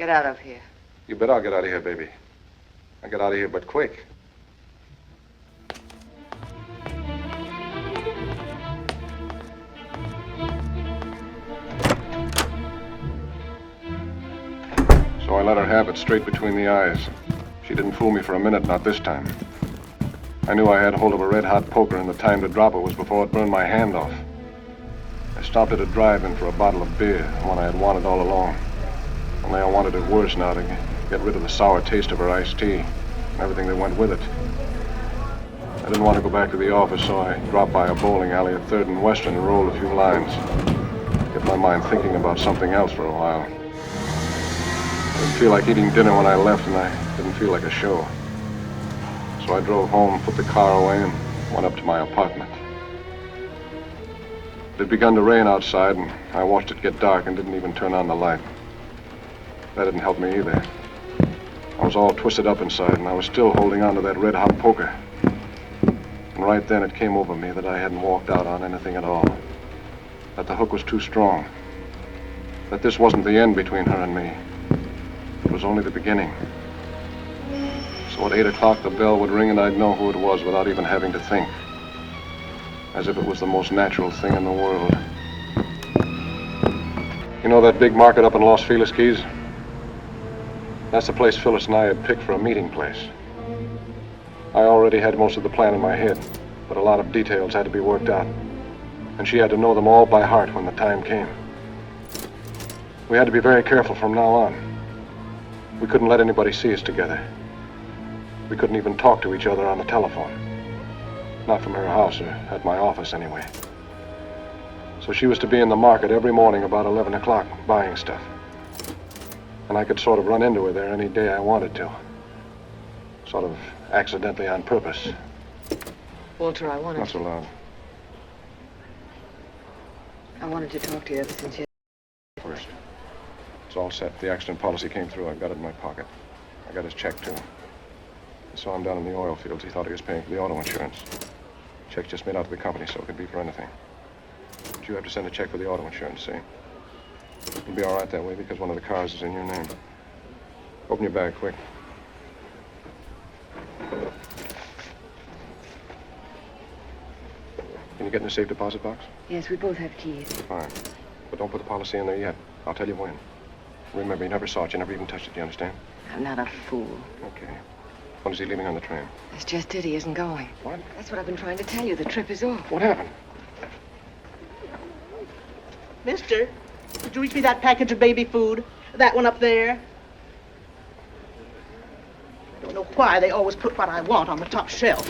Get out of here. You bet I'll get out of here, baby. I'll get out of here, but quick. So I let her have it straight between the eyes. She didn't fool me for a minute, not this time. I knew I had hold of a red-hot poker, and the time to drop it was before it burned my hand off. I stopped at a drive-in for a bottle of beer, one I had wanted all along. Only I wanted it worse now, to get rid of the sour taste of her iced tea and everything that went with it. I didn't want to go back to the office, so I dropped by a bowling alley at 3rd and Western and rolled a few lines. Get my mind thinking about something else for a while. I didn't feel like eating dinner when I left, and I didn't feel like a show. So I drove home, put the car away, and went up to my apartment. It had begun to rain outside, and I watched it get dark and didn't even turn on the light. That didn't help me either. I was all twisted up inside, and I was still holding on to that red-hot poker. And right then it came over me that I hadn't walked out on anything at all. That the hook was too strong. That this wasn't the end between her and me. It was only the beginning. So at 8 o'clock the bell would ring and I'd know who it was without even having to think. As if it was the most natural thing in the world. You know that big market up in Los Feliz Keys? That's the place Phyllis and I had picked for a meeting place. I already had most of the plan in my head, but a lot of details had to be worked out. And she had to know them all by heart when the time came. We had to be very careful from now on. We couldn't let anybody see us together. We couldn't even talk to each other on the telephone. Not from her house, or at my office anyway. So she was to be in the market every morning about 11 o'clock, buying stuff. And I could sort of run into her there any day I wanted to. Sort of accidentally on purpose. Walter, I wanted Not so loud. to talk to you ever since you... First. It's all set. The accident policy came through. I've got it in my pocket. I got his check, too. I saw him down in the oil fields. He thought he was paying for the auto insurance. Check's just made out to the company, so it could be for anything. But you have to send a check for the auto insurance, see? It'll be all right that way because one of the cars is in your name. Open your bag, quick. Can you get in the safe deposit box? Yes, we both have keys. Fine. But don't put the policy in there yet. I'll tell you when. Remember, you never saw it. You never even touched it. Do you understand? I'm not a fool. Okay. When is he leaving on the train? That's just it. He isn't going. What? That's what I've been trying to tell you. The trip is off. What happened? Mister, did you reach me that package of baby food? That one up there? I don't know why they always put what I want on the top shelf.